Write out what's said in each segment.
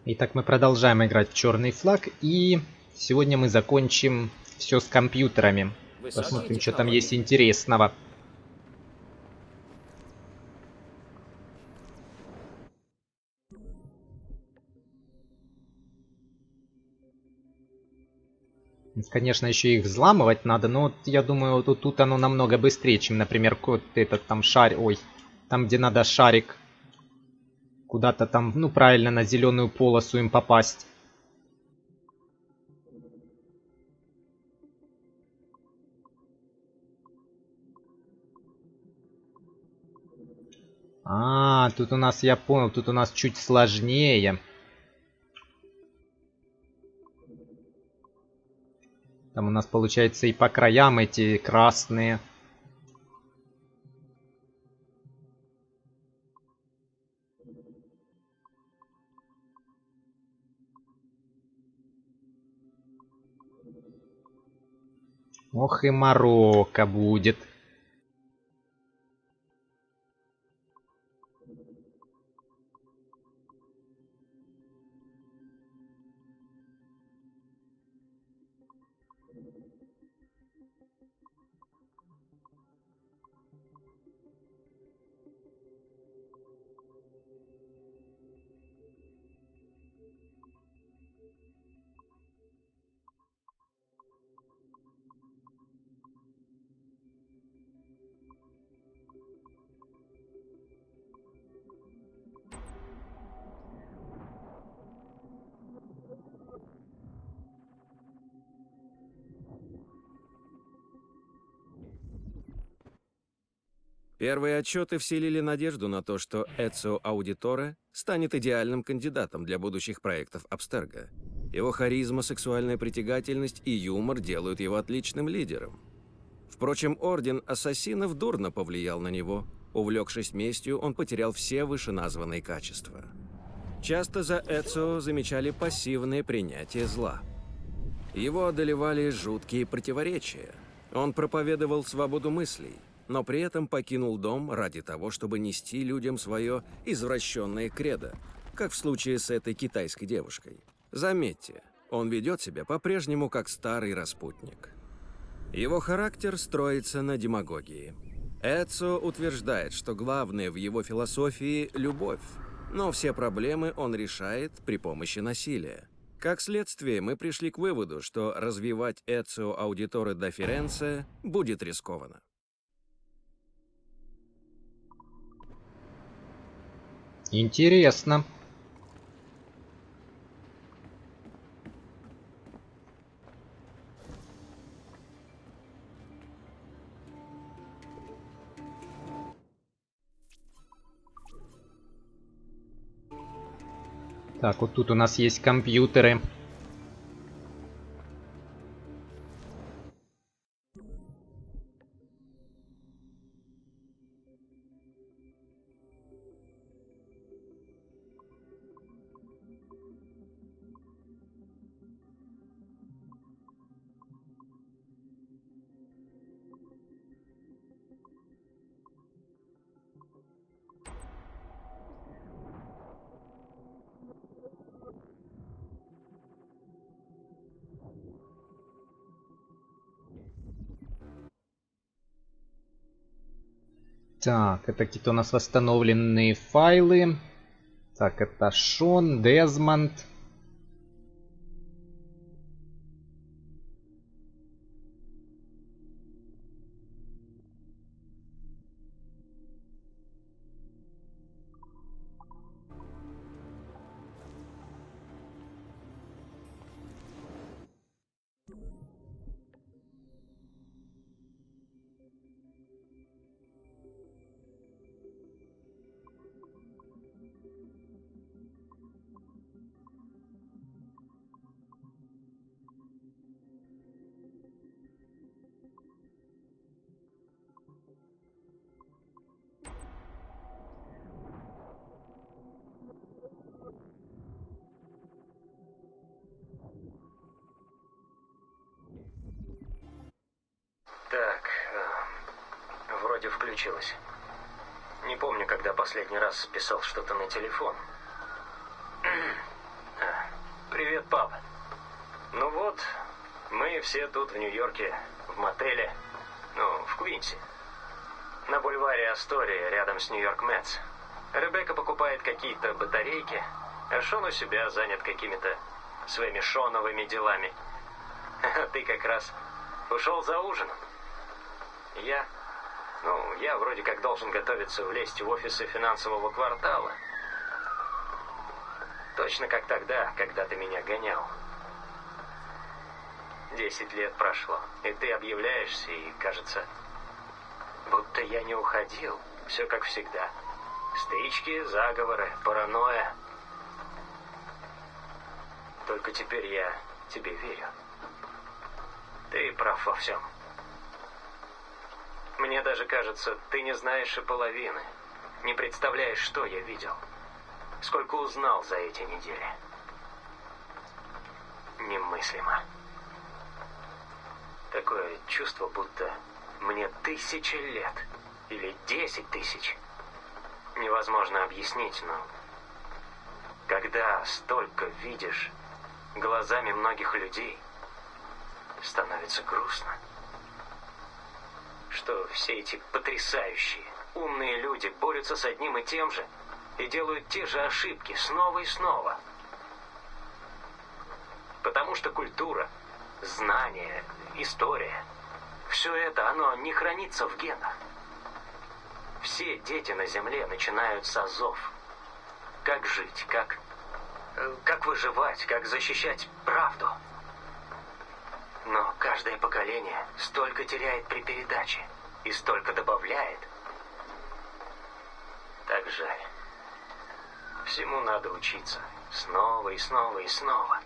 Итак, мы продолжаем играть в черный флаг, и сегодня мы закончим все с компьютерами. Посмотрим, что там есть интересного. Конечно, еще их взламывать надо, но вот я думаю, вот тут оно намного быстрее, чем, например, код этот там шарик. Ой, там, где надо шарик куда-то там, ну правильно, на зеленую полосу им попасть. А, тут у нас, я понял, тут у нас чуть сложнее. Там у нас получается и по краям эти красные. Ох и морока будет. Первые отчеты вселили надежду на то, что Эцио Аудиторе станет идеальным кандидатом для будущих проектов Абстерго. Его харизма, сексуальная притягательность и юмор делают его отличным лидером. Впрочем, Орден Ассасинов дурно повлиял на него. Увлекшись местью, он потерял все вышеназванные качества. Часто за Эцио замечали пассивное принятие зла. Его одолевали жуткие противоречия. Он проповедовал свободу мыслей, но при этом покинул дом ради того, чтобы нести людям свое извращенное кредо, как в случае с этой китайской девушкой. Заметьте, он ведет себя по-прежнему как старый распутник. Его характер строится на демагогии. Эцио утверждает, что главное в его философии – любовь, но все проблемы он решает при помощи насилия. Как следствие, мы пришли к выводу, что развивать Эцио Аудиторе да Ференце будет рискованно. Интересно. Так, вот тут у нас есть компьютеры. Так, это какие-то у нас восстановленные файлы. Так, это Шон, Дезмонд. Так, вроде включилось. Не помню, когда последний раз писал что-то на телефон. Привет, пап. Ну вот, мы все тут в Нью-Йорке, в мотеле, в Квинсе. На бульваре Астория, рядом с Нью-Йорк Мэтс. Ребекка покупает какие-то батарейки, а Шон у себя занят какими-то своими шоновыми делами. А ты как раз ушел за ужином. Я вроде как должен готовиться влезть в офисы финансового квартала. Точно как тогда, когда ты меня гонял. 10 лет прошло, и ты объявляешься, и кажется, будто я не уходил. Все как всегда. Стычки, заговоры, паранойя. Только теперь я тебе верю. Ты прав во всем. Мне даже кажется, ты не знаешь и половины. Не представляешь, что я видел. Сколько узнал за эти недели. Немыслимо. Такое чувство, будто мне 1000 лет. Или 10 тысяч. Невозможно объяснить, но... Когда столько видишь глазами многих людей, становится грустно. Что все эти потрясающие, умные люди борются с одним и тем же и делают те же ошибки снова и снова. Потому что культура, знания, история, все это, оно не хранится в генах. Все дети на Земле начинают с азов. Как жить, как выживать, как защищать правду. Но каждое поколение столько теряет при передаче и столько добавляет. Так жаль. Всему надо учиться. Снова и снова и снова.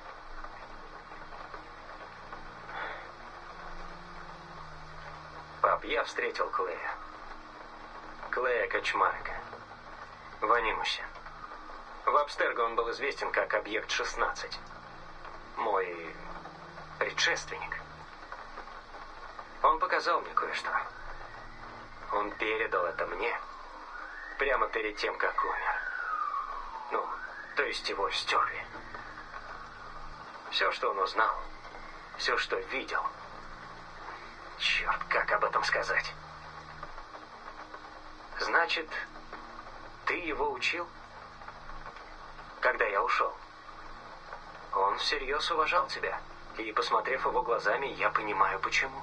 Пап, я встретил Клея. Клея Качмарика. В Анимусе. В Абстерго он был известен как Объект 16. Мой предшественник. Он показал мне кое-что. Он передал это мне прямо перед тем, как умер. То есть его стерли. Все, что он узнал, все, что видел. Черт, как об этом сказать? Значит, ты его учил? Когда я ушел. Он всерьез уважал тебя. И, посмотрев его глазами, я понимаю, почему.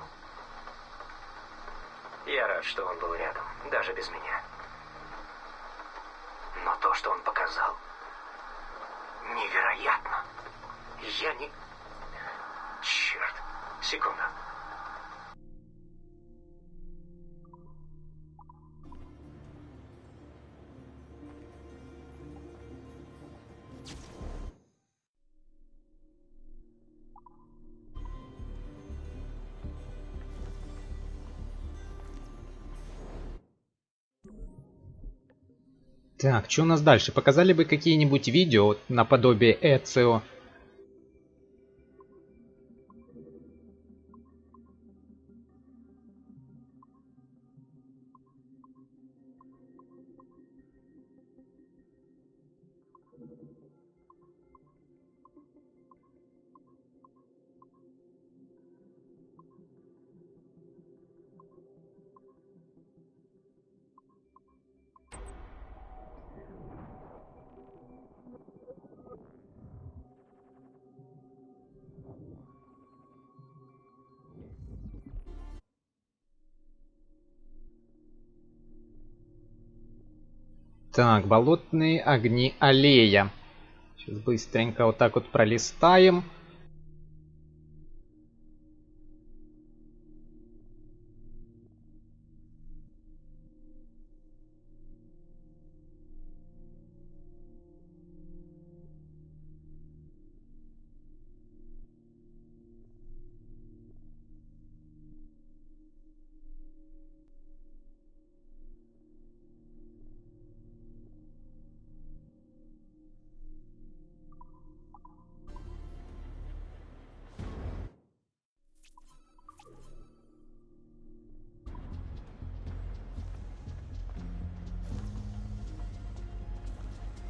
Я рад, что он был рядом, даже без меня. Но то, что он показал, невероятно. Я не... Черт. Секунду. Так, что у нас дальше? Показали бы какие-нибудь видео наподобие Эцио. Так, болотные огни аллея. Сейчас быстренько вот так вот пролистаем.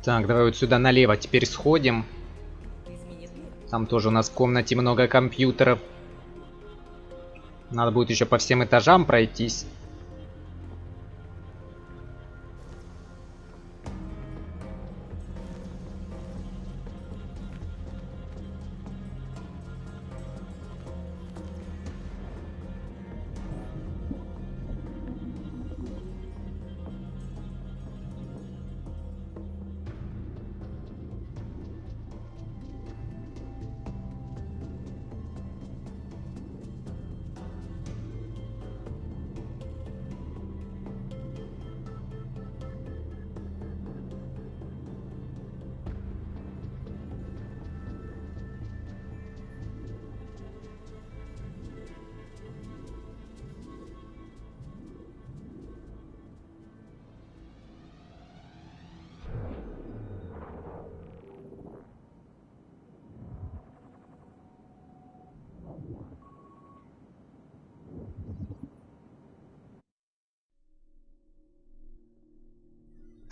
Так, давай вот сюда налево теперь сходим. Изменит мир. Там тоже у нас в комнате много компьютеров. Надо будет еще по всем этажам пройтись.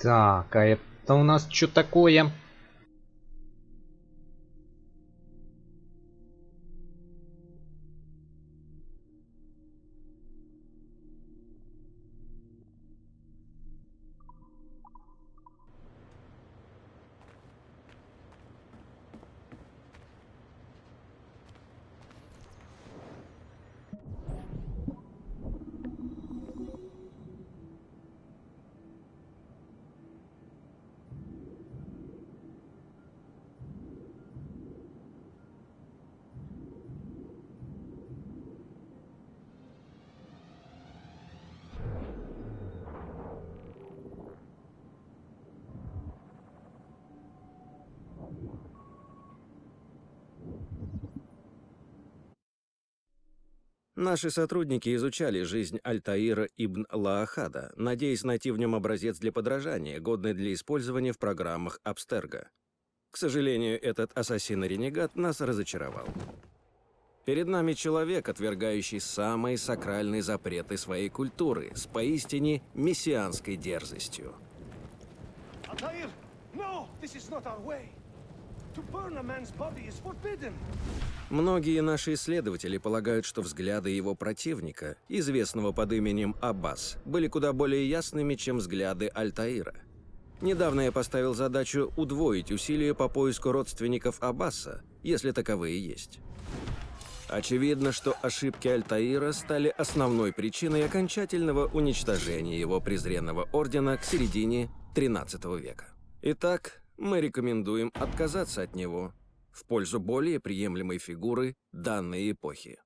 Так, а это у нас что такое? Наши сотрудники изучали жизнь Альтаира ибн Лаахада, надеясь найти в нем образец для подражания, годный для использования в программах Абстерго. К сожалению, этот ассасин-ренегат нас разочаровал. Перед нами человек, отвергающий самые сакральные запреты своей культуры с поистине мессианской дерзостью. Altair, no, this is not our way. To burn a man's body is forbidden. Многие наши исследователи полагают, что взгляды его противника, известного под именем Аббас, были куда более ясными, чем взгляды Альтаира. Недавно я поставил задачу удвоить усилия по поиску родственников Аббаса, если таковые есть. Очевидно, что ошибки Альтаира стали основной причиной окончательного уничтожения его презренного ордена к середине XIII века. Итак, мы рекомендуем отказаться от него в пользу более приемлемой фигуры данной эпохи.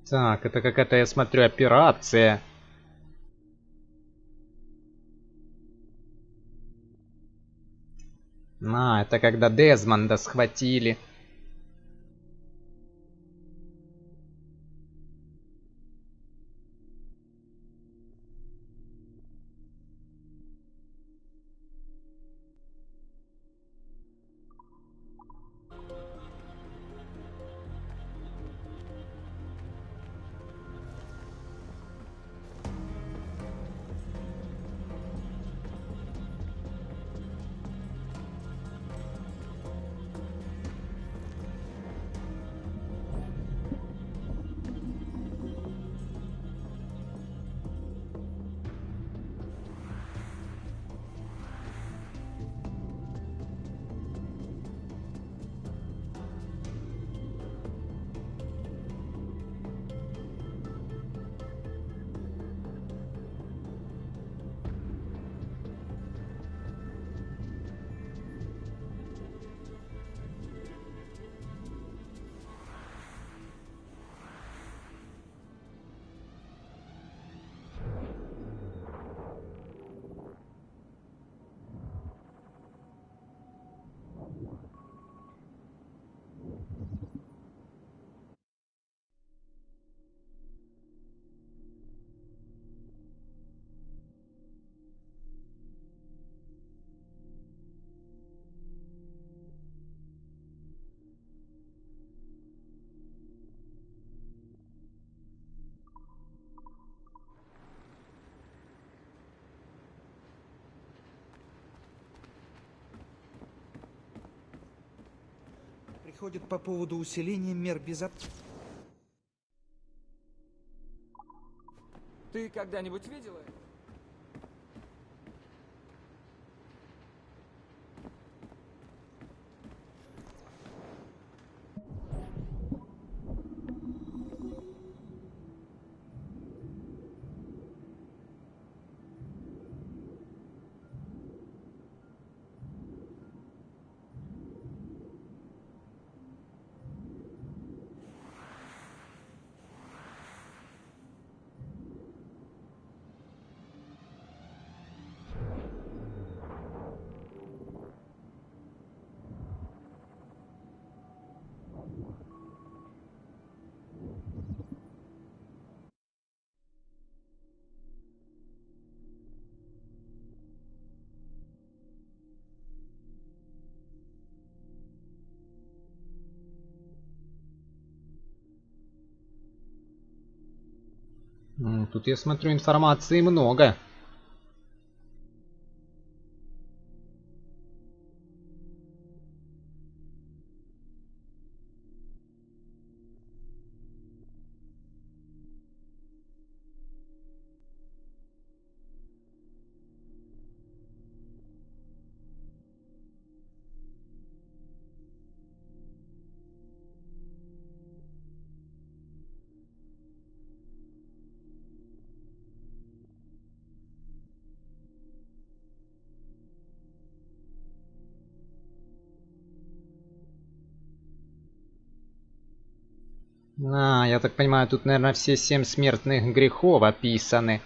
Так, это какая-то, я смотрю, операция. А, это когда Дезмонда схватили. Приходит по поводу усиления мер безопасности. Ты когда-нибудь видела? Тут я смотрю, информации много. А, я так понимаю, тут, наверное, все 7 смертных грехов описаны.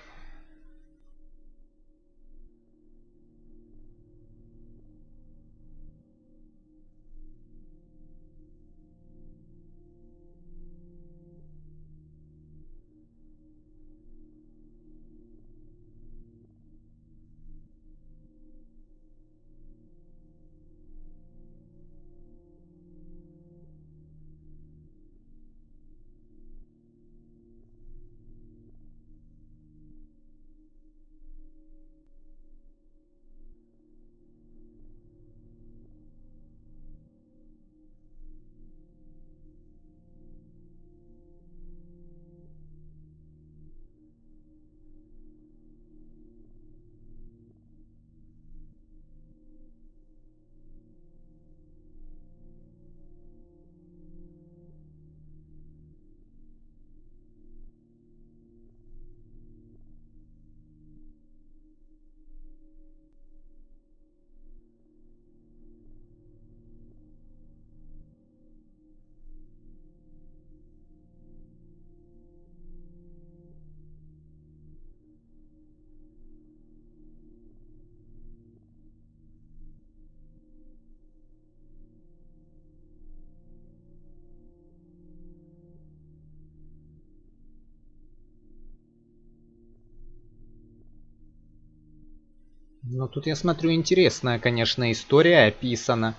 Ну, тут я смотрю, интересная, конечно, история описана.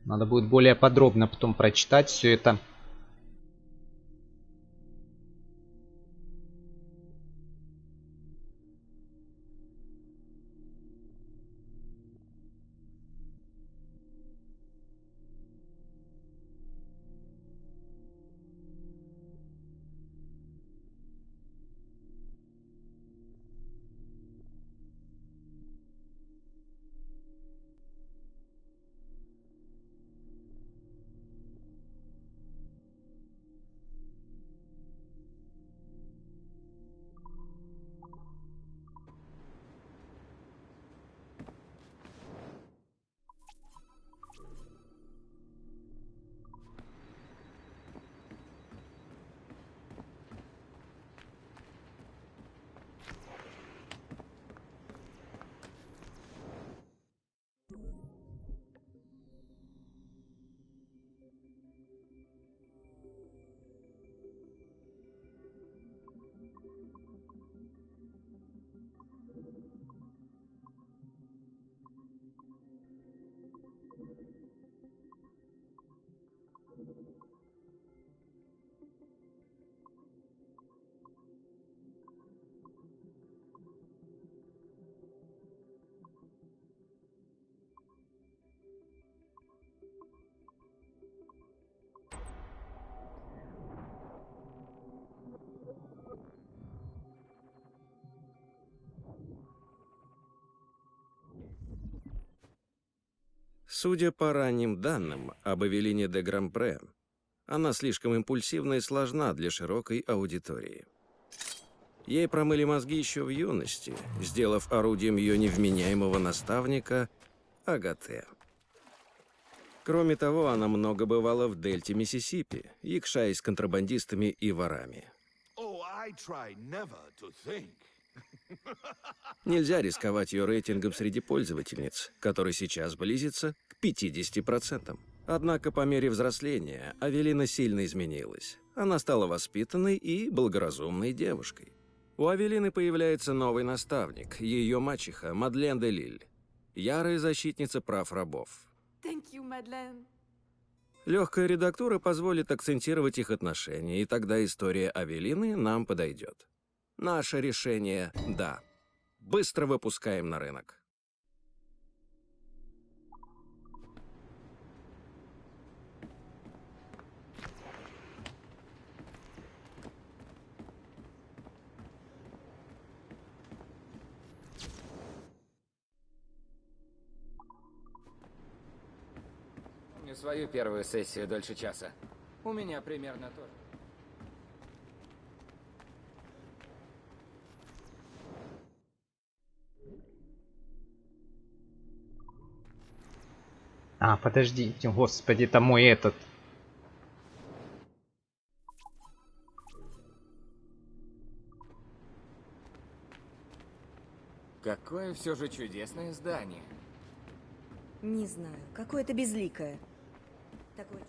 Надо будет более подробно потом прочитать все это. Судя по ранним данным об Эвелине де Грампре, она слишком импульсивна и сложна для широкой аудитории. Ей промыли мозги еще в юности, сделав орудием ее невменяемого наставника Агате. Кроме того, она много бывала в дельте Миссисипи, якшаясь с контрабандистами и ворами. Нельзя рисковать ее рейтингом среди пользовательниц, который сейчас близится к 50%. Однако по мере взросления Авелина сильно изменилась. Она стала воспитанной и благоразумной девушкой. У Авелины появляется новый наставник, ее мачеха Мадлен де Лиль, ярая защитница прав рабов. Thank you, Madeleine. Легкая редактура позволит акцентировать их отношения, и тогда история Авелины нам подойдет. Наше решение – да. Быстро выпускаем на рынок. Помню свою первую сессию дольше часа. У меня примерно то же. А, подождите, господи, это мой этот. Какое все же чудесное здание. Не знаю, какое-то безликое. Такое...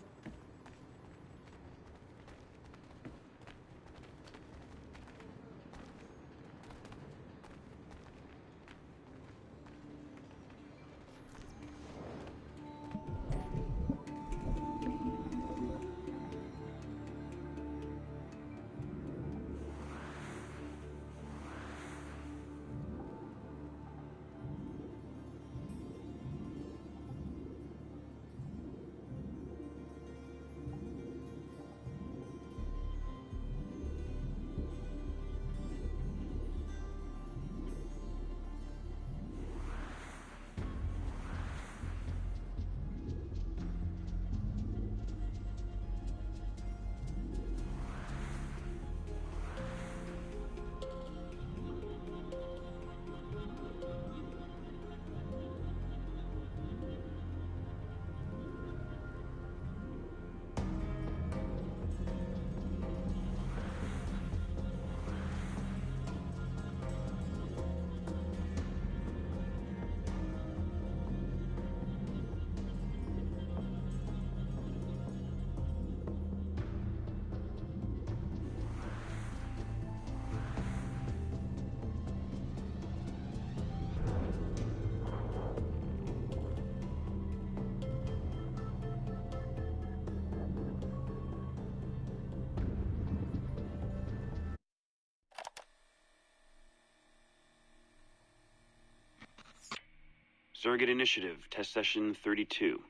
Surrogate Initiative, Test Session 32.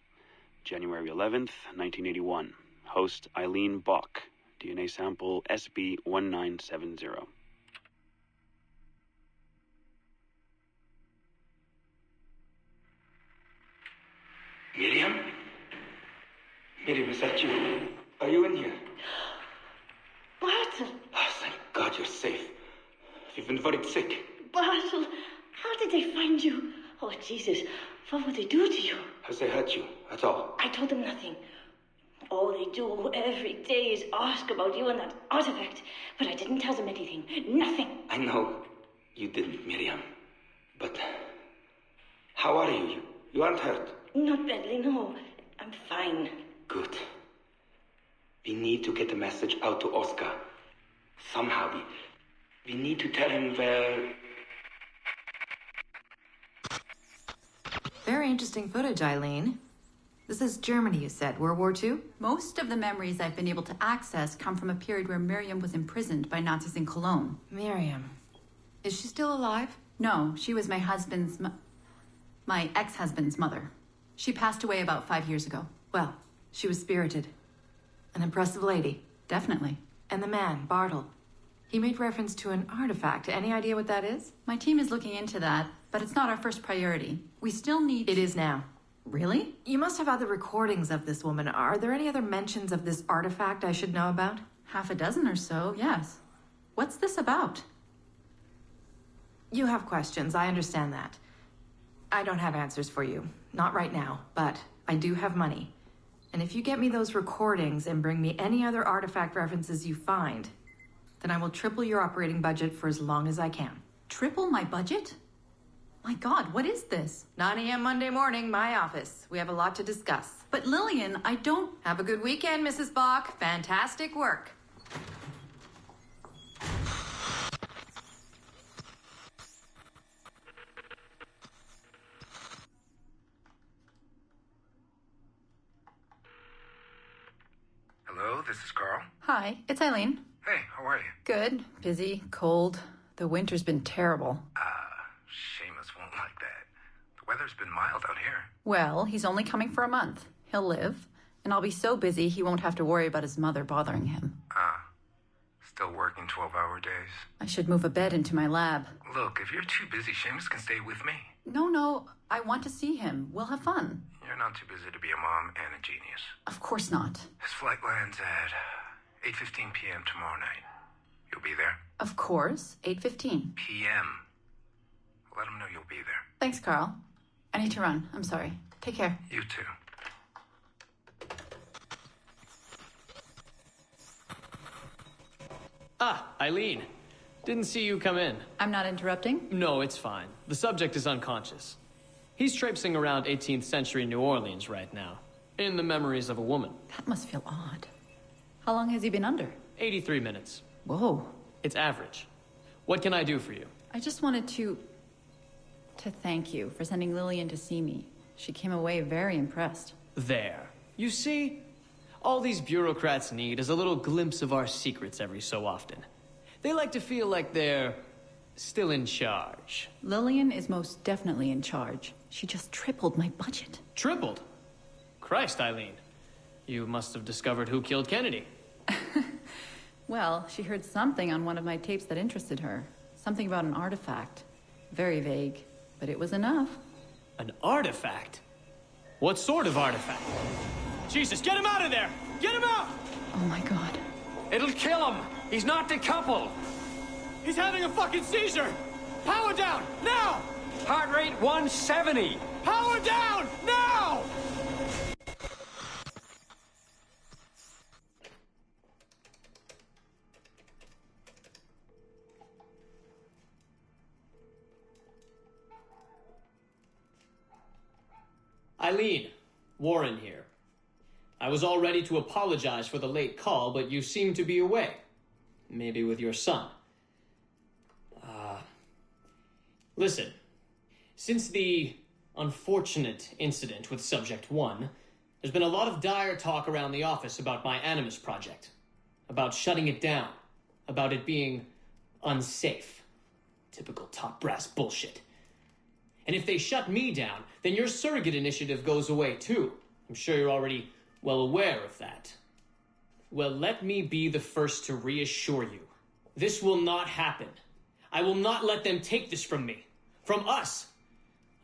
January 11th, 1981. Host Eileen Bach. DNA sample SB1970. Miriam? Miriam, is that you? Are you in here? Bartle! Oh, thank God you're safe. You've been very sick. Bartle! How did they find you? Oh, Jesus. What would they do to you? Has they hurt you at all? I told them nothing. All they do every day is ask about you and that artifact. But I didn't tell them anything. Nothing. I know you didn't, Miriam. But how are you? You aren't hurt? Not badly, no. I'm fine. Good. We need to get the message out to Oscar. Somehow. We need to tell him where... Very interesting footage, Eileen. This is Germany, you said. World War II? Most of the memories I've been able to access come from a period where Miriam was imprisoned by Nazis in Cologne. Miriam. Is she still alive? No, she was my ex-husband's mother. She passed away about 5 years ago. Well, she was spirited. An impressive lady. Definitely. And the man, Bartle. He made reference to an artifact. Any idea what that is? My team is looking into that, but it's not our first priority. We still need... It is now. Really? You must have other recordings of this woman. Are there any other mentions of this artifact I should know about? Half a dozen or so, yes. What's this about? You have questions, I understand that. I don't have answers for you. Not right now, but I do have money. And if you get me those recordings and bring me any other artifact references you find, then I will triple your operating budget for as long as I can. Triple my budget? My God, what is this? 9 a.m. Monday morning, my office. We have a lot to discuss. But Lillian, I don't... Have a good weekend, Mrs. Bach. Fantastic work. Hello, this is Carl. Hi, it's Eileen. Hey, how are you? Good. Busy, cold. The winter's been terrible. Seamus won't like that. The weather's been mild out here. Well, he's only coming for a month. He'll live. And I'll be so busy he won't have to worry about his mother bothering him. Still working 12-hour days. I should move a bed into my lab. Look, if you're too busy, Seamus can stay with me. No, I want to see him. We'll have fun. You're not too busy to be a mom and a genius. Of course not. His flight lands at 8:15 p.m. tomorrow night. You'll be there? Of course. 8:15. p.m. Let him know you'll be there. Thanks, Carl. I need to run. I'm sorry. Take care. You too. Eileen. Didn't see you come in. I'm not interrupting? No, it's fine. The subject is unconscious. He's traipsing around 18th century New Orleans right now, in the memories of a woman. That must feel odd. How long has he been under? 83 minutes. Whoa. It's average. What can I do for you? I just wanted to thank you for sending Lillian to see me. She came away very impressed. There. You see, all these bureaucrats need is a little glimpse of our secrets every so often. They like to feel like they're still in charge. Lillian is most definitely in charge. She just tripled my budget. Tripled? Christ, Eileen. You must have discovered who killed Kennedy. Well, she heard something on one of my tapes that interested her. Something about an artifact. Very vague, but it was enough. An artifact? What sort of artifact? Jesus, get him out of there! Get him out! Oh my God. It'll kill him! He's not decoupled! He's having a fucking seizure! Power down, now! Heart rate 170! Power down, now! Eileen, Warren here. I was all ready to apologize for the late call, but you seem to be away. Maybe with your son. Listen, since the unfortunate incident with Subject 1, there's been a lot of dire talk around the office about my Animus project. About shutting it down. About it being unsafe. Typical top brass bullshit. And if they shut me down, then your surrogate initiative goes away too. I'm sure you're already well aware of that. Well, let me be the first to reassure you. This will not happen. I will not let them take this from me. From us.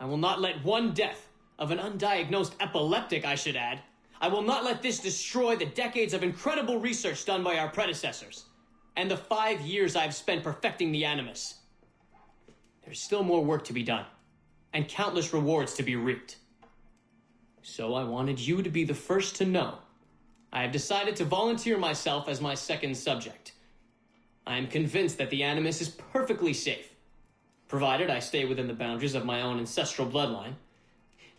I will not let one death, of an undiagnosed epileptic, I should add. I will not let this destroy the decades of incredible research done by our predecessors, and the 5 years I've spent perfecting the Animus. There's still more work to be done, and countless rewards to be reaped. So I wanted you to be the first to know. I have decided to volunteer myself as my second subject. I am convinced that the Animus is perfectly safe, provided I stay within the boundaries of my own ancestral bloodline.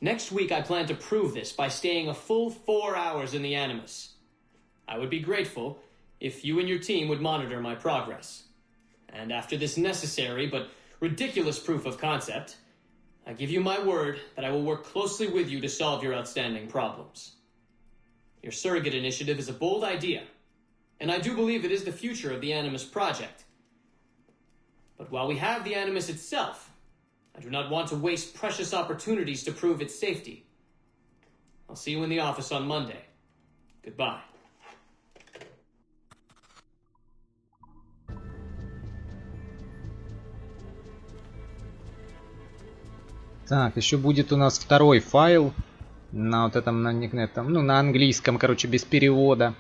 Next week, I plan to prove this by staying a full 4 hours in the Animus. I would be grateful if you and your team would monitor my progress. And after this necessary but ridiculous proof of concept, I give you my word that I will work closely with you to solve your outstanding problems. Your surrogate initiative is a bold idea, and I do believe it is the future of the Animus project. But while we have the Animus itself, I do not want to waste precious opportunities to prove its safety. I'll see you in the office on Monday. Goodbye. Так, еще будет у нас второй файл на вот этом, на этом, ну, на английском, короче, без перевода.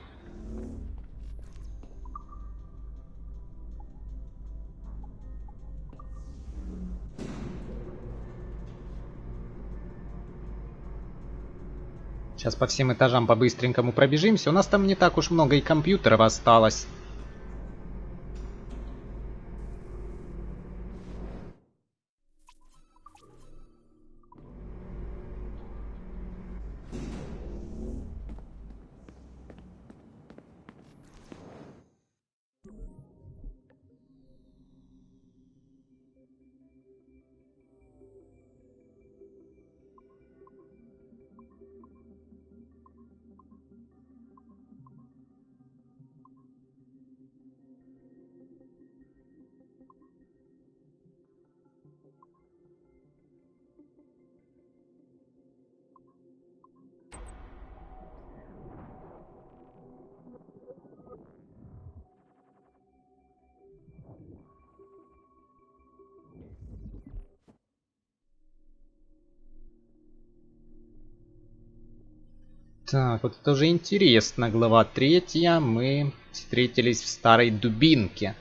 Сейчас по всем этажам по-быстренькому пробежимся. У нас там не так уж много и компьютеров осталось. Так, вот это уже интересно. Глава 3. Мы встретились в старой дубинке.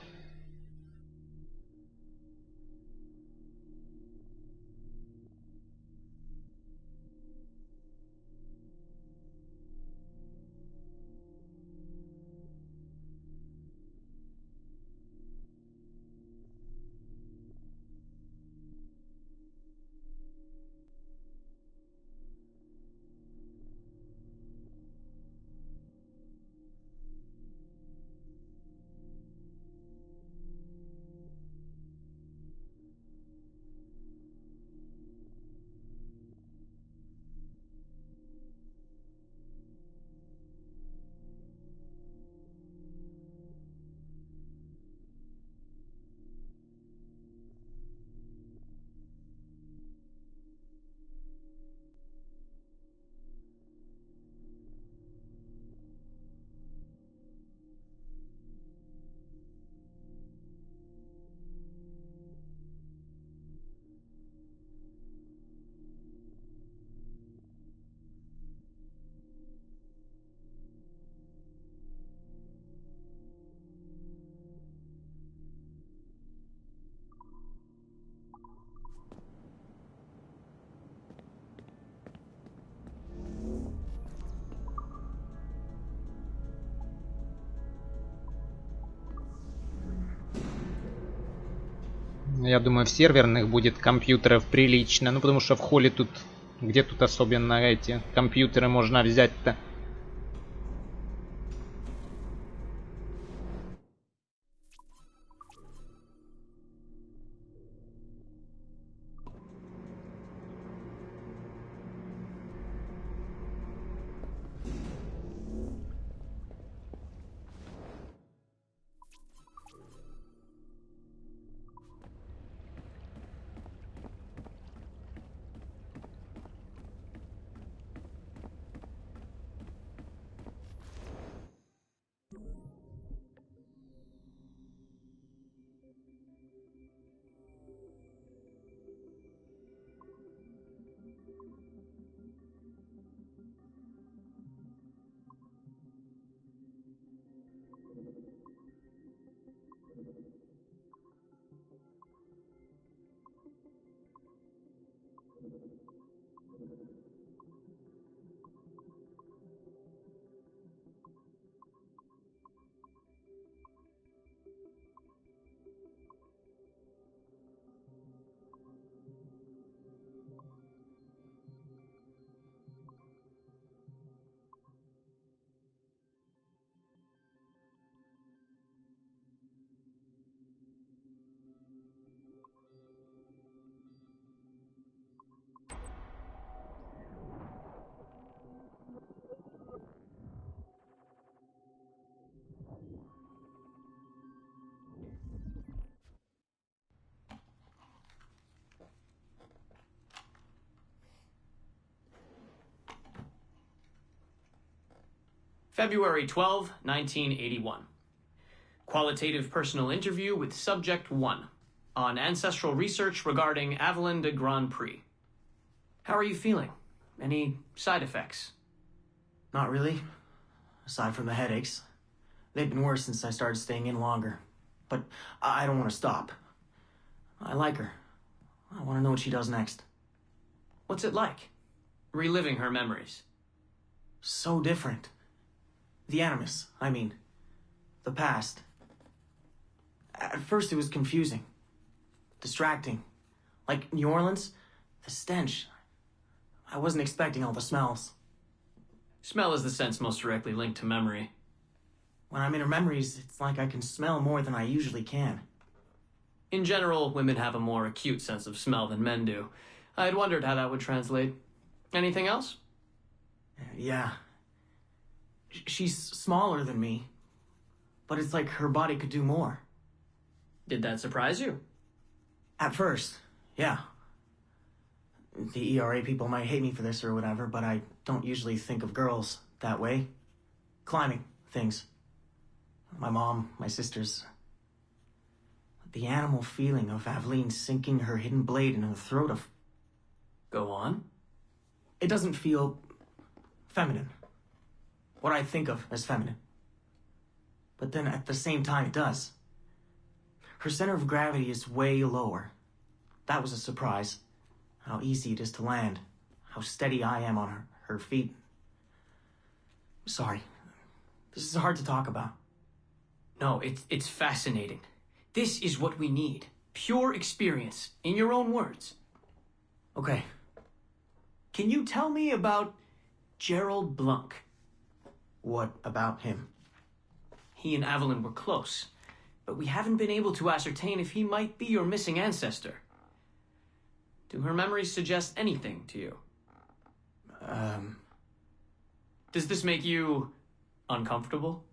Я думаю, в серверных будет компьютеров прилично. Ну, потому что в холле тут... Где тут особенно эти компьютеры можно взять-то? February 12, 1981. Qualitative personal interview with subject 1 on ancestral research regarding Avalon de Grand Prix. How are you feeling? Any side effects? Not really. Aside from the headaches. They've been worse since I started staying in longer. But I don't want to stop. I like her. I want to know what she does next. What's it like? Reliving her memories. So different. The Animus, I mean. The past. At first it was confusing. Distracting. Like New Orleans, the stench. I wasn't expecting all the smells. Smell is the sense most directly linked to memory. When I'm in her memories, it's like I can smell more than I usually can. In general, women have a more acute sense of smell than men do. I had wondered how that would translate. Anything else? Yeah. She's smaller than me, but it's like her body could do more. Did that surprise you? At first, yeah. The ERA people might hate me for this or whatever, but I don't usually think of girls that way. Climbing things. My mom, my sisters. The animal feeling of Aveline sinking her hidden blade into the throat of... Go on. It doesn't feel feminine. What I think of as feminine. But then at the same time it does. Her center of gravity is way lower. That was a surprise. How easy it is to land. How steady I am on her feet. Sorry. This is hard to talk about. No, it's fascinating. This is what we need. Pure experience, in your own words. Okay. Can you tell me about Gerald Blunk? What about him? He and Avalon were close, but we haven't been able to ascertain if he might be your missing ancestor. Do her memories suggest anything to you? Does this make you uncomfortable?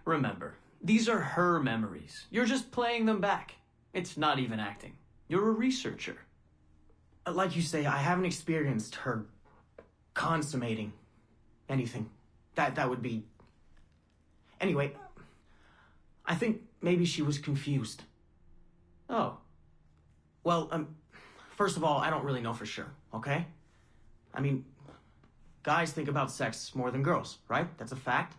Remember, these are her memories. You're just playing them back. It's not even acting. You're a researcher. Like you say, I haven't experienced her consummating anything. That would be... Anyway, I think maybe she was confused. Oh. Well, first of all, I don't really know for sure, okay? I mean, guys think about sex more than girls, right? That's a fact.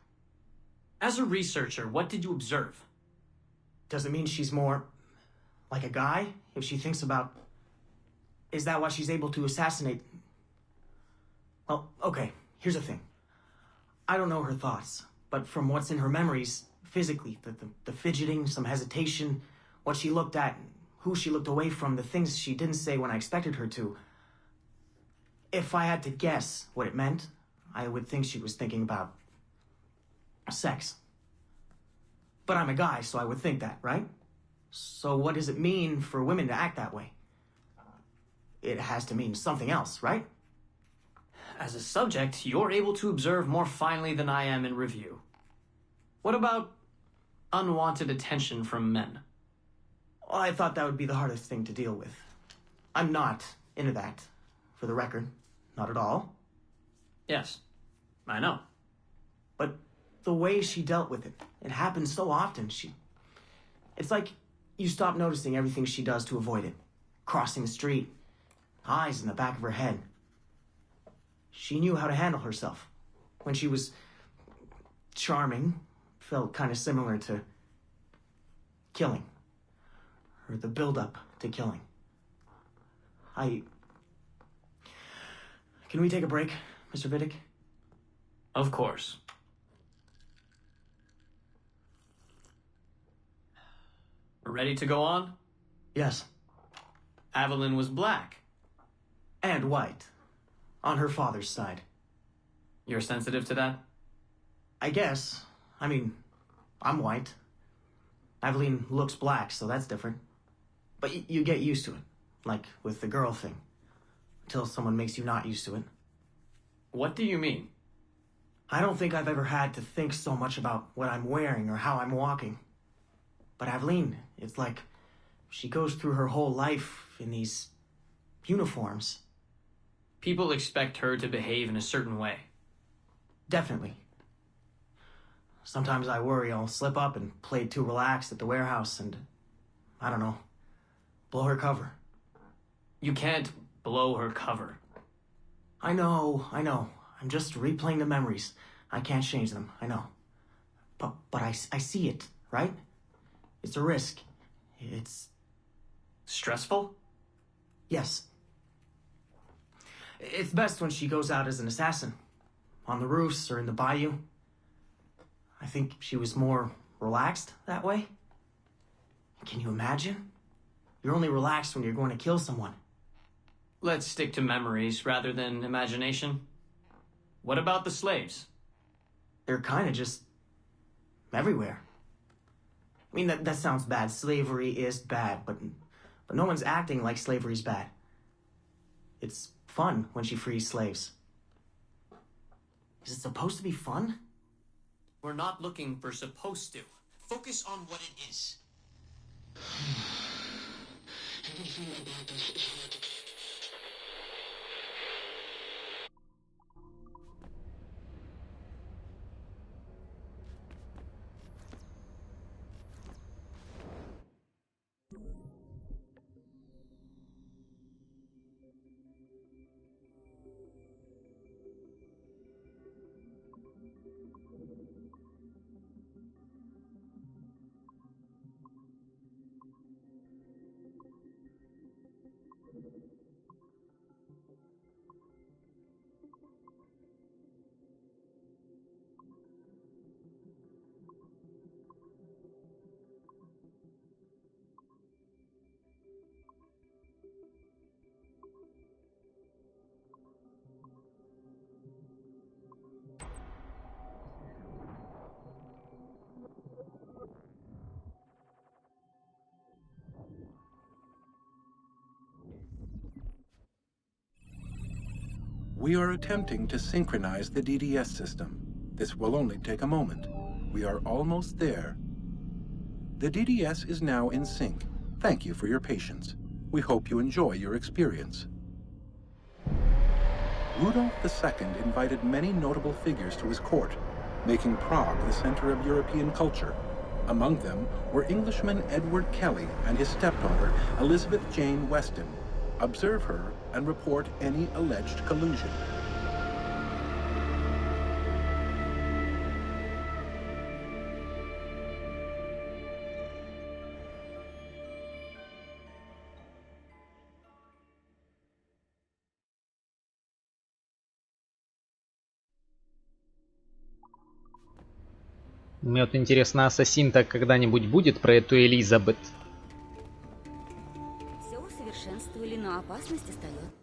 As a researcher, what did you observe? Does it mean she's more like a guy if she thinks about... Is that why she's able to assassinate... Well, okay, here's the thing. I don't know her thoughts, but from what's in her memories, physically, the fidgeting, some hesitation, what she looked at, who she looked away from, the things she didn't say when I expected her to. If I had to guess what it meant, I would think she was thinking about sex. But I'm a guy, so I would think that, right? So what does it mean for women to act that way? It has to mean something else, right? As a subject, you're able to observe more finely than I am in review. What about unwanted attention from men? Well, I thought that would be the hardest thing to deal with. I'm not into that, for the record. Not at all. Yes, I know. But the way she dealt with it, it happens so often. It's like you stop noticing everything she does to avoid it. Crossing the street, eyes in the back of her head. She knew how to handle herself. When she was charming, felt kind of similar to killing. Or the build-up to killing. Can we take a break, Mr. Vidic? Of course. Ready to go on? Yes. Avalon was black. And white. On her father's side. You're sensitive to that? I guess. I mean, I'm white. Aveline looks black, so that's different. But you get used to it. Like with the girl thing. Until someone makes you not used to it. What do you mean? I don't think I've ever had to think so much about what I'm wearing or how I'm walking. But Aveline, it's like she goes through her whole life in these uniforms. People expect her to behave in a certain way. Definitely. Sometimes I worry I'll slip up and play too relaxed at the warehouse and, I don't know, blow her cover. You can't blow her cover. I know. I'm just replaying the memories. I can't change them, I know. But I see it, right? It's a risk. It's... stressful? Yes. It's best when she goes out as an assassin. On the roofs or in the bayou. I think she was more relaxed that way. Can you imagine? You're only relaxed when you're going to kill someone. Let's stick to memories rather than imagination. What about the slaves? They're kind of just everywhere. I mean, that sounds bad. Slavery is bad, but no one's acting like slavery's bad. It's fun when she frees slaves. Is it supposed to be fun? We're not looking for supposed to. Focus on what it is. We are attempting to synchronize the DDS system. This will only take a moment. We are almost there. The DDS is now in sync. Thank you for your patience. We hope you enjoy your experience. Rudolf II invited many notable figures to his court, making Prague the center of European culture. Among them were Englishman Edward Kelly and his stepdaughter, Elizabeth Jane Weston. Observe her and report any alleged collusion. Мне вот интересно, ассасин-то когда-нибудь будет про эту Элизабет? Все усовершенствовали, но опасность остается.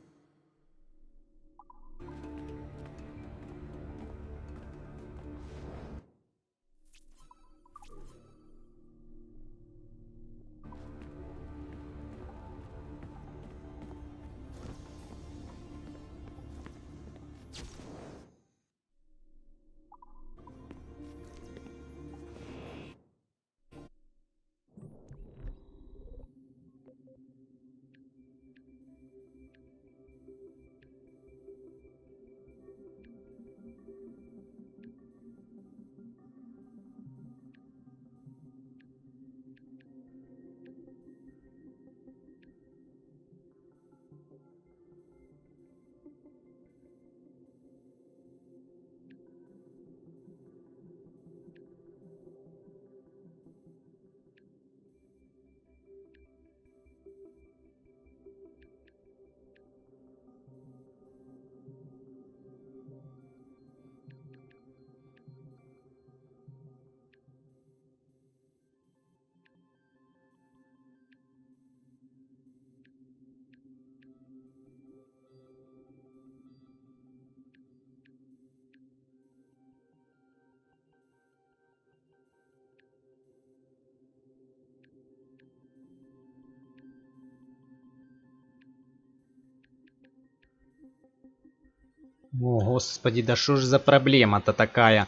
О, господи, да что ж за проблема-то такая?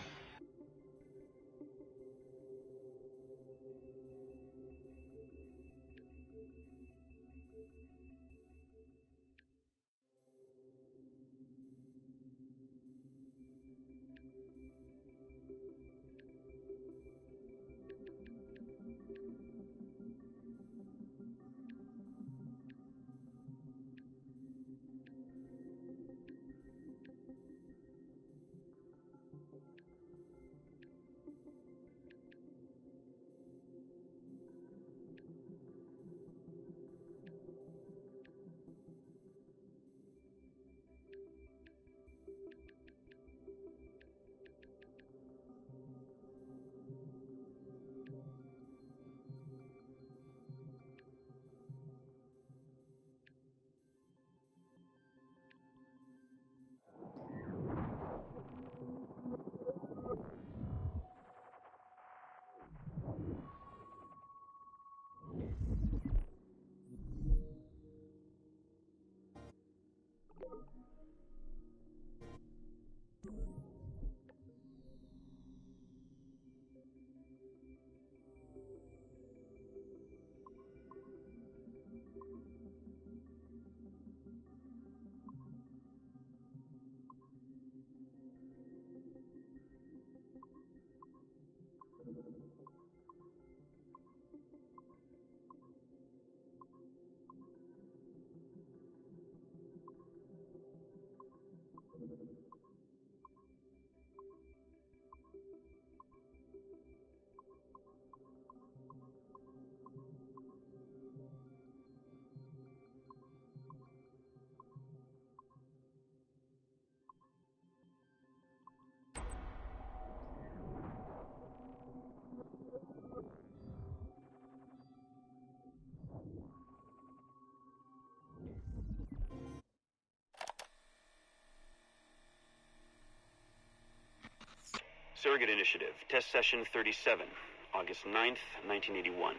Surrogate Initiative, Test Session 37, August 9th, 1981.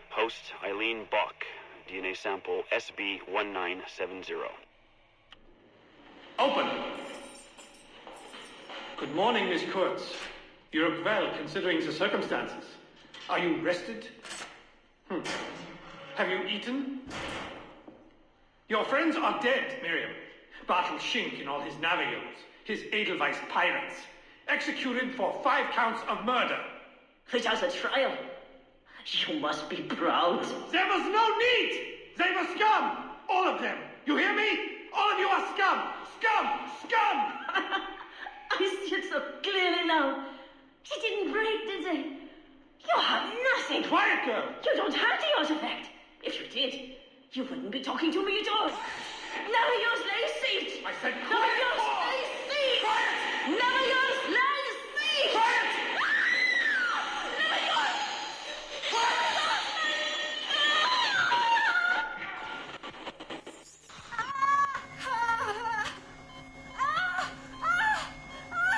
Host, Eileen Bach, DNA sample SB1970. Open! Good morning, Miss Kurtz. You look well, considering the circumstances. Are you rested? Have you eaten? Your friends are dead, Miriam. Bartel Schink and all his navios, his Edelweiss pirates, executed for 5 counts of murder. Without a trial. You must be proud. There was no need! They were scum! All of them! You hear me? All of you are scum! Scum! Scum! I see it so clearly now. He didn't break, did they? You have nothing. Quiet, girl! You don't have the artifact. If you did, you wouldn't be talking to me at all. Never use lace seat! I said Never quiet! use lace seat! Quiet! Never use lace seat! Quiet! Never use...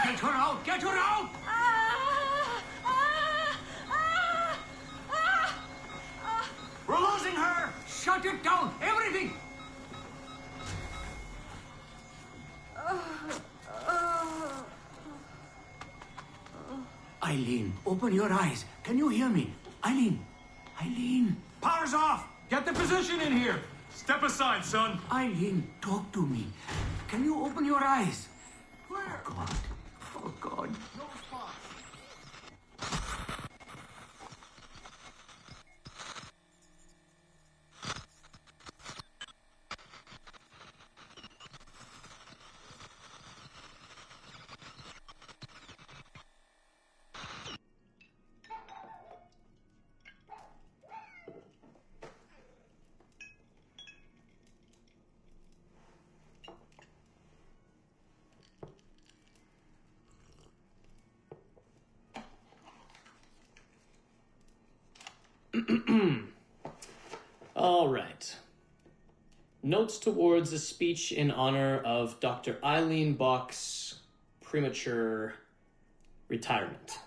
Get her out! Get her out! We're losing her! Shut it down! Everything! Eileen, open your eyes. Can you hear me? Eileen! Eileen! Power's off! Get the position in here! Step aside, son! Eileen, talk to me. Can you open your eyes? Clear! Oh, God. Oh, God. No response. All right. Notes towards a speech in honor of Dr. Eileen Bach's premature retirement.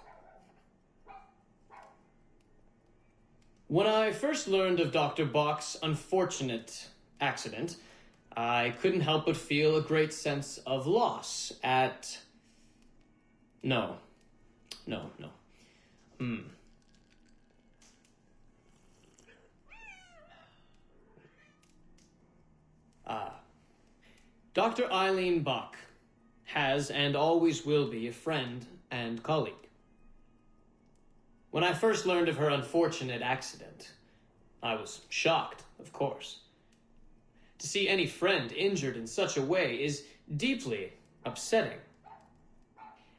When I first learned of Dr. Bach's unfortunate accident, I couldn't help but feel a great sense of loss at... No. Dr. Eileen Bach has and always will be a friend and colleague. When I first learned of her unfortunate accident, I was shocked, of course. To see any friend injured in such a way is deeply upsetting.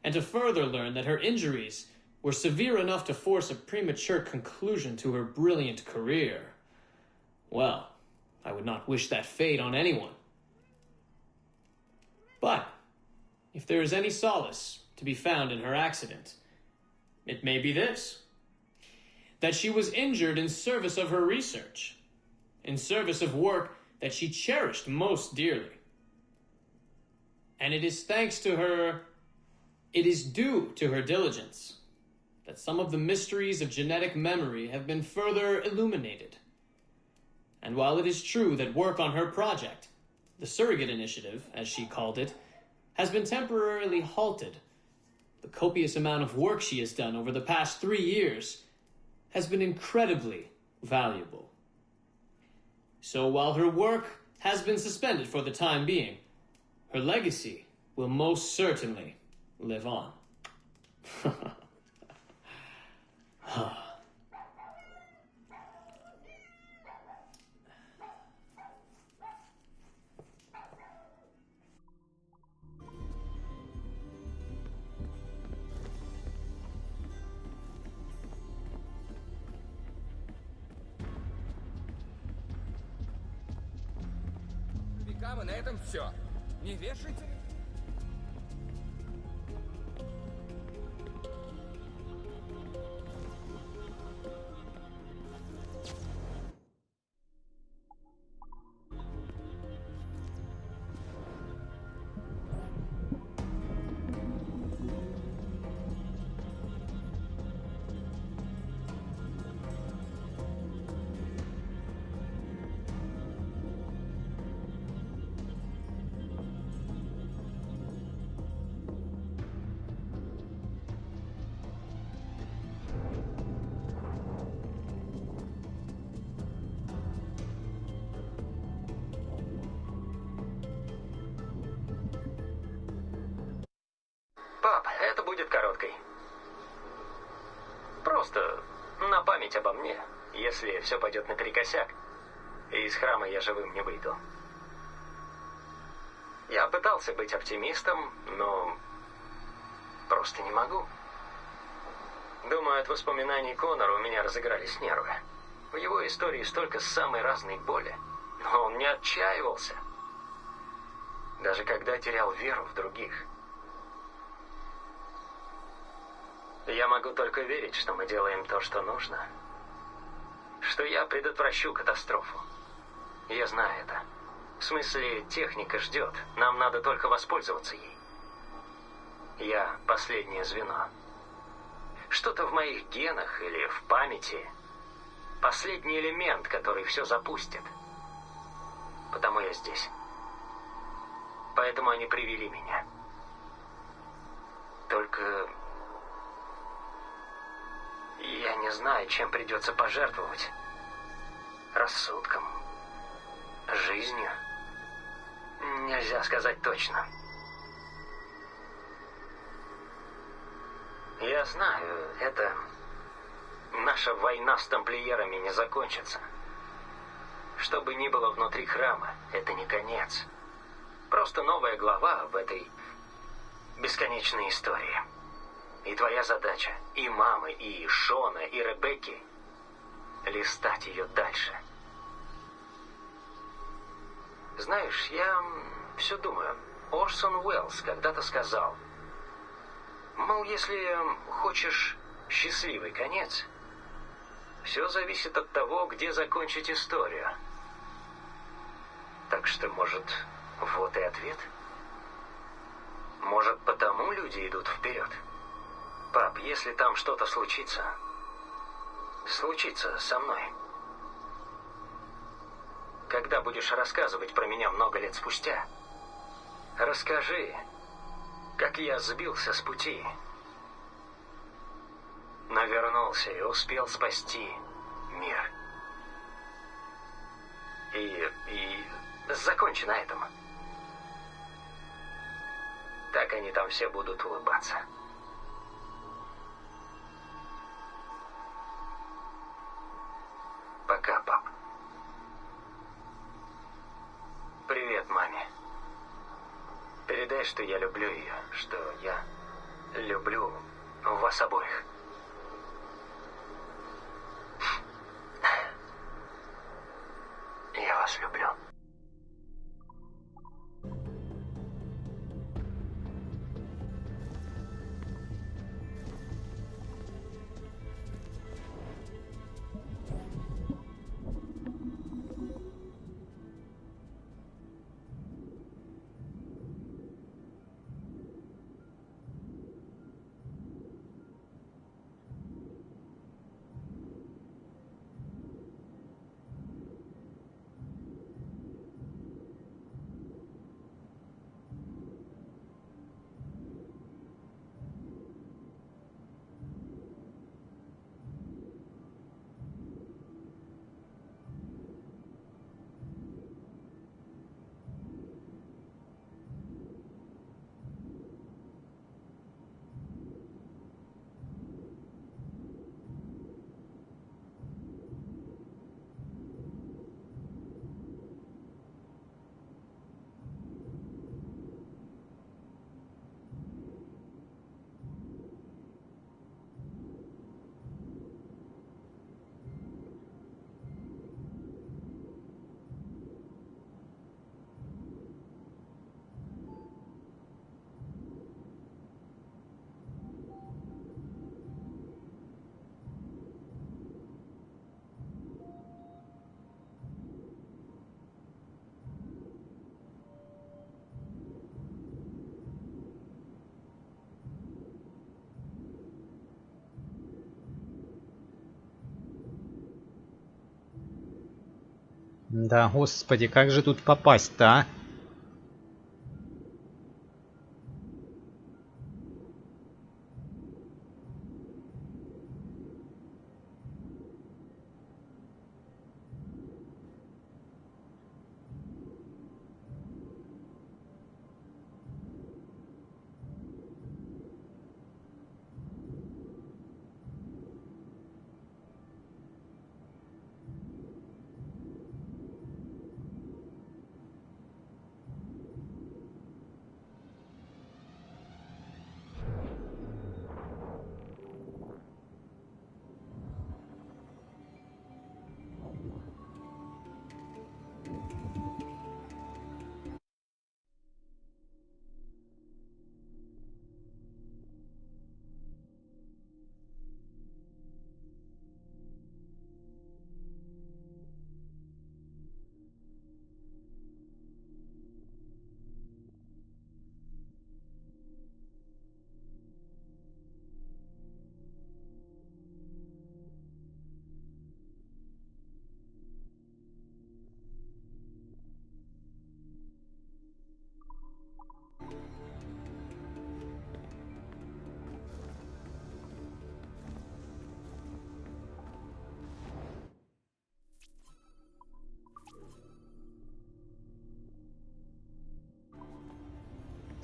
And to further learn that her injuries were severe enough to force a premature conclusion to her brilliant career, well, I would not wish that fate on anyone. But if there is any solace to be found in her accident, it may be this: that she was injured in service of her research, in service of work that she cherished most dearly. And it is thanks to her, it is due to her diligence, that some of the mysteries of genetic memory have been further illuminated. And while it is true that work on her project, the Surrogate Initiative, as she called it, has been temporarily halted, the copious amount of work she has done over the past 3 years has been incredibly valuable. So while her work has been suspended for the time being, her legacy will most certainly live on. На этом все. Не вешайте. Пап, это будет короткой. Просто на память обо мне, если все пойдет наперекосяк, и из храма я живым не выйду. Я пытался быть оптимистом, но просто не могу. Думаю, от воспоминаний Коннора у меня разыгрались нервы. В его истории столько самой разной боли, но он не отчаивался. Даже когда терял веру в других. Я могу только верить, что мы делаем то, что нужно. Что я предотвращу катастрофу. Я знаю это. В смысле, техника ждет. Нам надо только воспользоваться ей. Я последнее звено. Что-то в моих генах или в памяти. Последний элемент, который все запустит. Потому я здесь. Поэтому они привели меня. Только... я не знаю, чем придется пожертвовать. Рассудком. Жизнью. Нельзя сказать точно. Я знаю, это... наша война с тамплиерами не закончится. Что бы ни было внутри храма, это не конец. Просто новая глава в этой бесконечной истории. И твоя задача, и мамы, и Шона, и Ребекки, листать ее дальше. Знаешь, я все думаю. Орсон Уэллс когда-то сказал, мол, если хочешь счастливый конец, все зависит от того, где закончить историю. Так что, может, вот и ответ? Может, потому люди идут вперед? Пап, если там что-то случится со мной. Когда будешь рассказывать про меня много лет спустя, расскажи, как я сбился с пути, но вернулся и успел спасти мир. И закончи на этом. Так они там все будут улыбаться. что я люблю ее, что я люблю вас обоих. Я вас люблю. Да, господи, как же тут попасть-то, а?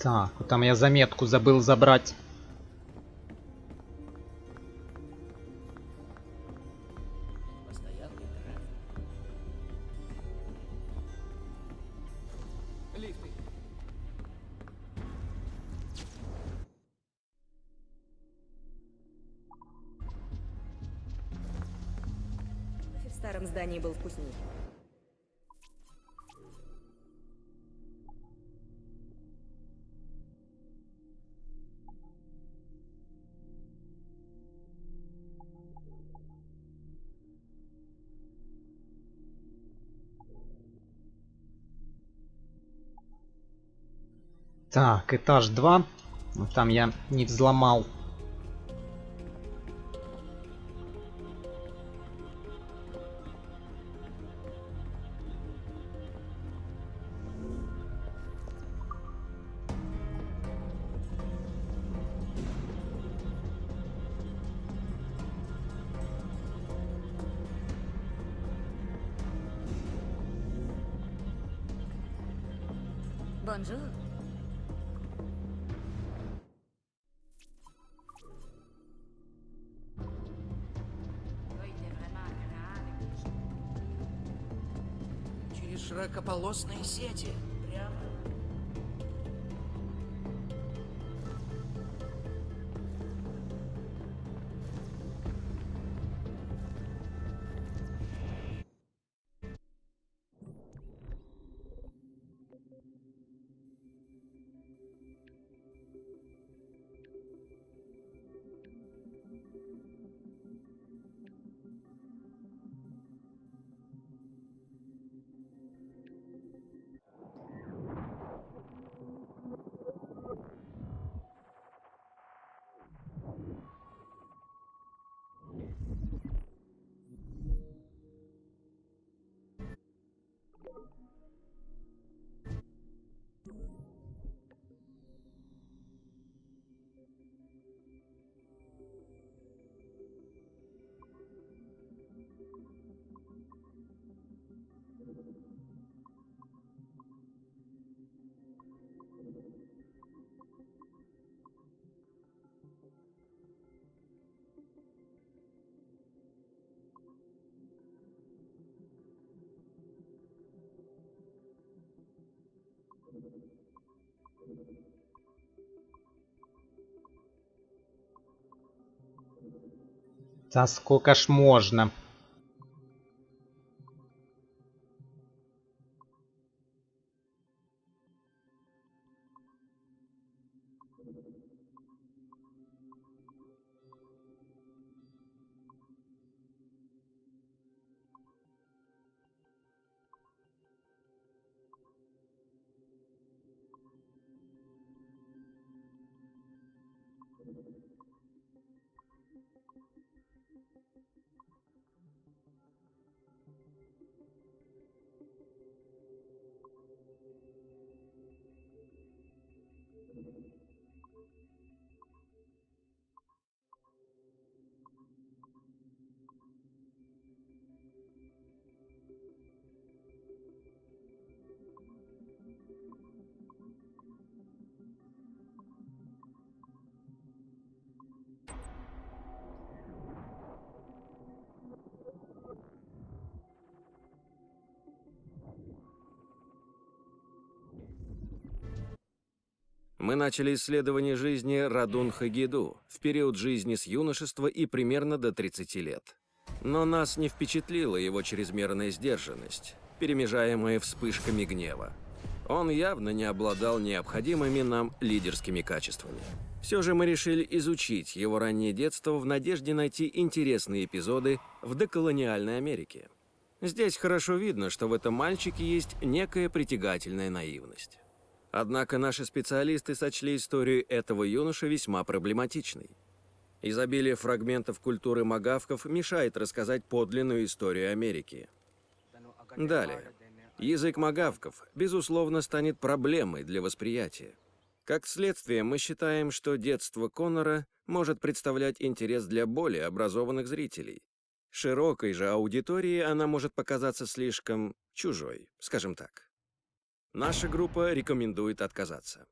Так, вот там я заметку забыл забрать. В старом здании был вкуснее. Так, этаж 2. Вот там я не взломал. Бонжур. Через широкополосные сети. Прямо. Да сколько ж можно? Мы начали исследование жизни Радун Хагиду в период жизни с юношества и примерно до 30 лет. Но нас не впечатлила его чрезмерная сдержанность, перемежаемая вспышками гнева. Он явно не обладал необходимыми нам лидерскими качествами. Все же мы решили изучить его раннее детство в надежде найти интересные эпизоды в доколониальной Америке. Здесь хорошо видно, что в этом мальчике есть некая притягательная наивность. Однако наши специалисты сочли историю этого юноши весьма проблематичной. Изобилие фрагментов культуры магавков мешает рассказать подлинную историю Америки. Далее. Язык магавков, безусловно, станет проблемой для восприятия. Как следствие, мы считаем, что детство Коннора может представлять интерес для более образованных зрителей. Широкой же аудитории она может показаться слишком чужой, скажем так. Наша группа рекомендует отказаться.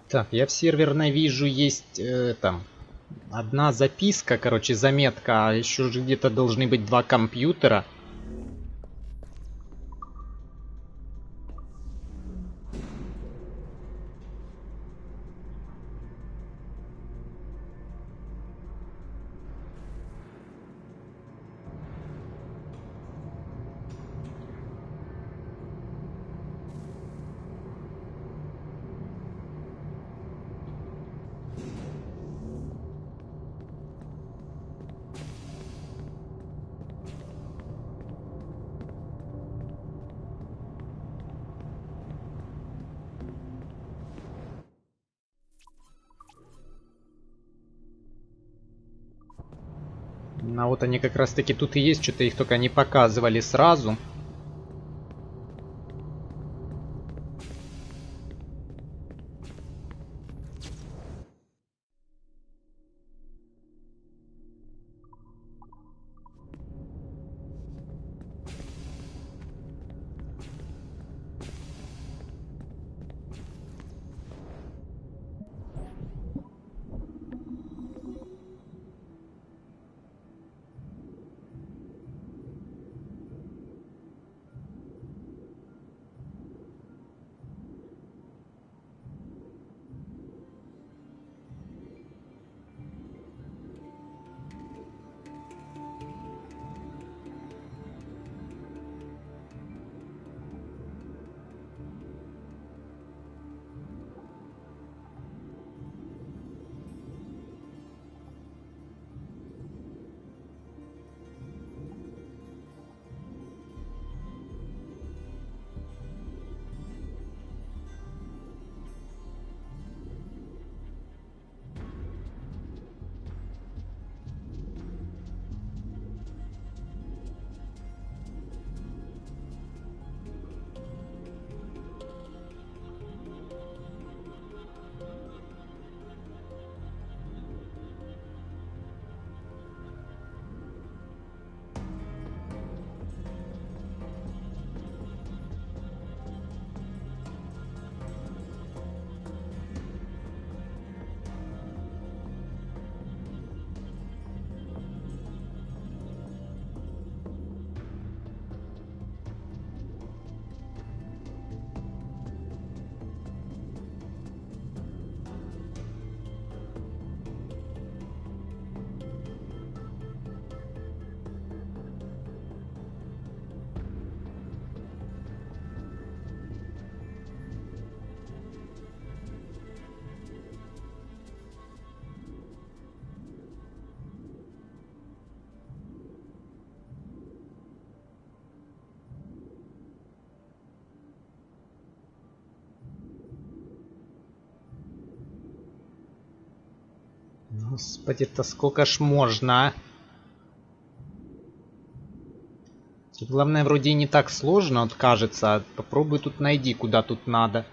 Так, я в серверной вижу, есть там одна записка, короче, заметка, а еще же где-то должны быть два компьютера. А вот они как раз таки тут и есть, что-то их только не показывали сразу. Господи-то, сколько ж можно, а? Тут главное, вроде и не так сложно, вот кажется. Попробуй тут найди, куда тут надо.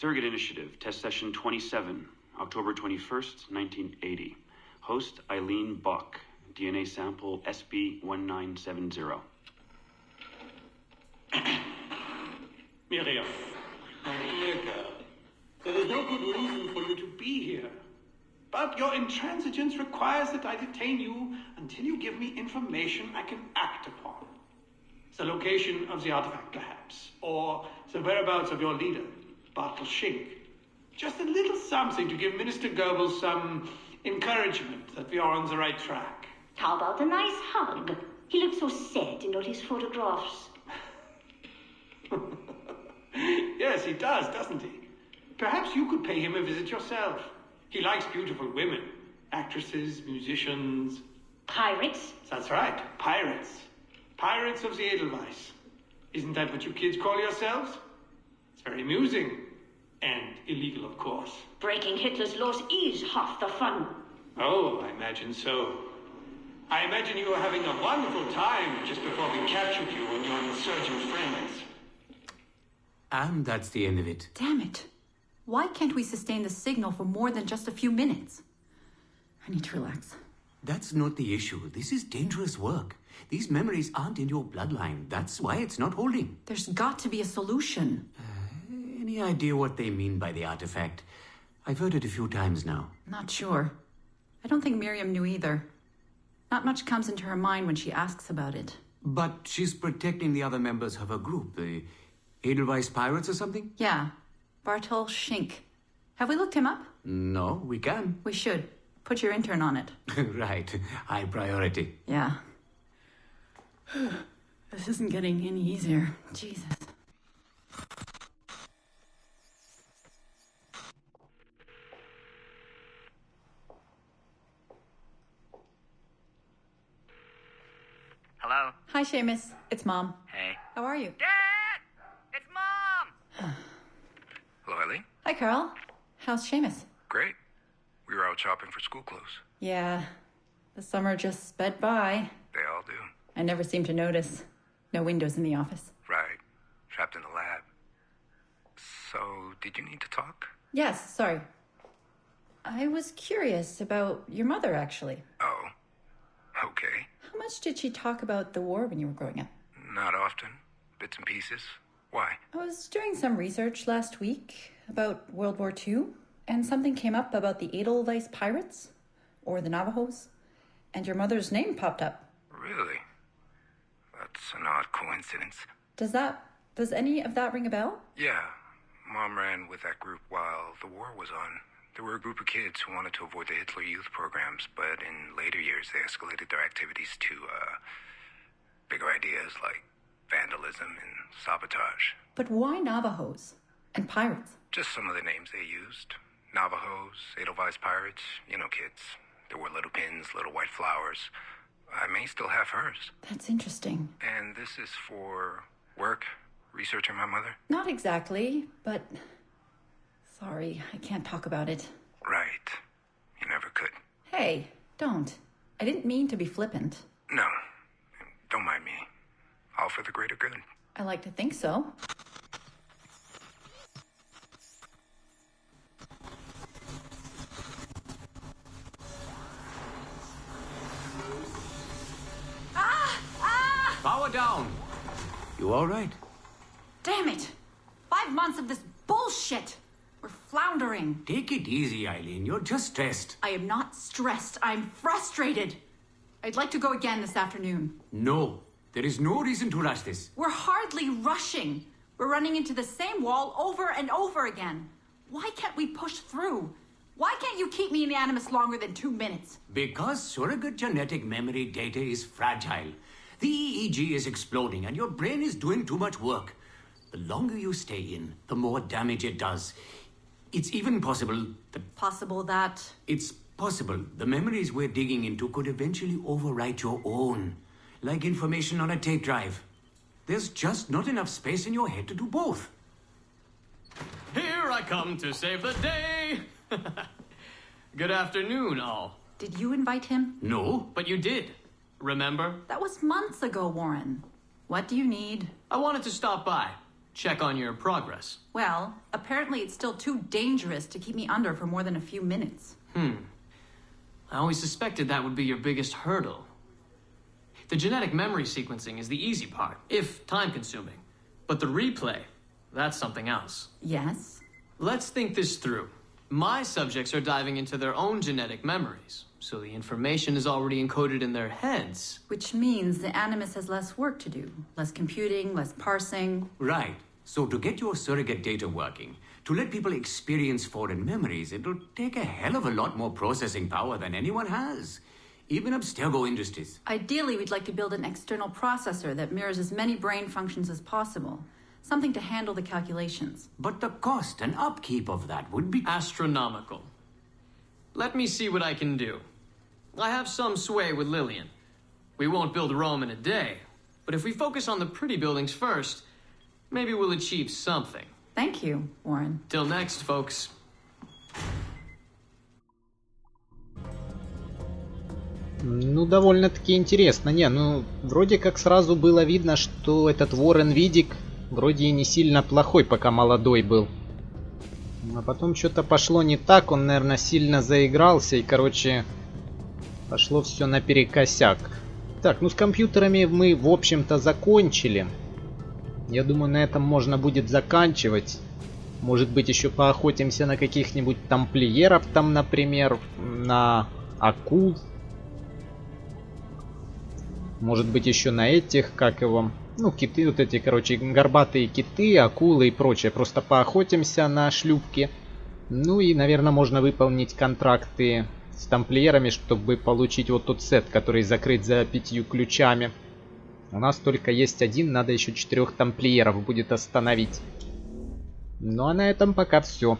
Surrogate Initiative, Test Session 27, October 21st, 1980. Host Eileen Buck, DNA sample SB1970. Miriam, my dear girl, there is no good reason for you to be here. But your intransigence requires that I detain you until you give me information I can act upon. The location of the artifact, perhaps, or the whereabouts of your leader, Bartel Shink. Just a little something to give Minister Goebbels some encouragement that we are on the right track. How about a nice hug? He looks so sad in all his photographs. Yes, he does, doesn't he? Perhaps you could pay him a visit yourself. He likes beautiful women. Actresses, musicians. Pirates? That's right, pirates. Pirates of the Edelweiss. Isn't that what you kids call yourselves? It's very amusing. And illegal, of course. Breaking Hitler's laws is half the fun. Oh, I imagine so. I imagine you were having a wonderful time just before we captured you and your insurgent friends. And that's the end of it. Damn it. Why can't we sustain the signal for more than just a few minutes? I need to relax. That's not the issue. This is dangerous work. These memories aren't in your bloodline. That's why it's not holding. There's got to be a solution. Any idea what they mean by the artifact? I've heard it a few times now. Not sure. I don't think Miriam knew either. Not much comes into her mind when she asks about it. But she's protecting the other members of her group, the Edelweiss Pirates or something? Yeah. Bartol Shink. Have we looked him up? No, we can. We should. Put your intern on it. Right. High priority. Yeah. This isn't getting any easier. Jesus. Hello? Hi, Seamus. It's Mom. Hey. How are you? Dad! It's Mom! Hello, Eileen? Hi, Carl. How's Seamus? Great. We were out shopping for school clothes. Yeah. The summer just sped by. They all do. I never seem to notice. No windows in the office. Right. Trapped in the lab. So, did you need to talk? Yes, sorry. I was curious about your mother, actually. Oh. Okay. How much did she talk about the war when you were growing up? Not often. Bits and pieces. Why? I was doing some research last week about World War II, and something came up about the Edelweiss Pirates, or the Navajos, and your mother's name popped up. Really? That's an odd coincidence. Does any of that ring a bell? Yeah. Mom ran with that group while the war was on. There were a group of kids who wanted to avoid the Hitler Youth programs, but in later years they escalated their activities to, bigger ideas like vandalism and sabotage. But why Navajos? And pirates? Just some of the names they used. Navajos, Edelweiss pirates, you know kids. There were little pins, little white flowers. I may still have hers. That's interesting. And this is for work? Researching my mother? Not exactly, but... Sorry, I can't talk about it. Right. You never could. Hey, don't. I didn't mean to be flippant. No. Don't mind me. All for the greater good. I like to think so. Power down. You all right? Damn it! 5 months of this bullshit! We're floundering. Take it easy, Eileen. You're just stressed. I am not stressed. I'm frustrated. I'd like to go again this afternoon. No. There is no reason to rush this. We're hardly rushing. We're running into the same wall over and over again. Why can't we push through? Why can't you keep me in the Animus longer than 2 minutes? Because surrogate genetic memory data is fragile. The EEG is exploding and your brain is doing too much work. The longer you stay in, the more damage it does. It's even possible that... Possible that... It's possible the memories we're digging into could eventually overwrite your own. Like information on a tape drive. There's just not enough space in your head to do both. Here I come to save the day! Good afternoon, all. Did you invite him? No. But you did. Remember? That was months ago, Warren. What do you need? I wanted to stop by. Check on your progress. Well, apparently it's still too dangerous to keep me under for more than a few minutes. I always suspected that would be your biggest hurdle. The genetic memory sequencing is the easy part, if time-consuming. But the replay, that's something else. Yes? Let's think this through. My subjects are diving into their own genetic memories, so the information is already encoded in their heads. Which means the Animus has less work to do. Less computing, less parsing. Right. So to get your surrogate data working, to let people experience foreign memories, it'll take a hell of a lot more processing power than anyone has. Even Abstergo Industries. Ideally, we'd like to build an external processor that mirrors as many brain functions as possible. Something to handle the calculations. But the cost and upkeep of that would be... astronomical. Let me see what I can do. I have some sway with Lillian. We won't build Rome in a day, but if we focus on the pretty buildings first, maybe we'll achieve something. Thank you, Warren. Till next, folks. Ну, довольно-таки интересно. Не, ну, вроде как сразу было видно, что этот Уоррен Видик вроде и не сильно плохой, пока молодой был. А потом что-то пошло не так, он, наверное, сильно заигрался, и, короче, пошло все наперекосяк. Так, ну с компьютерами мы, в общем-то, закончили. Я думаю, на этом можно будет заканчивать. Может быть, еще поохотимся на каких-нибудь тамплиеров, там, например, на акул. Может быть, еще на этих, как его... Ну, киты, вот эти, короче, горбатые киты, акулы и прочее. Просто поохотимся на шлюпки. Ну и, наверное, можно выполнить контракты с тамплиерами, чтобы получить вот тот сет, который закрыт за 5 ключами. У нас только есть один, надо еще 4 тамплиеров будет остановить. Ну а на этом пока все.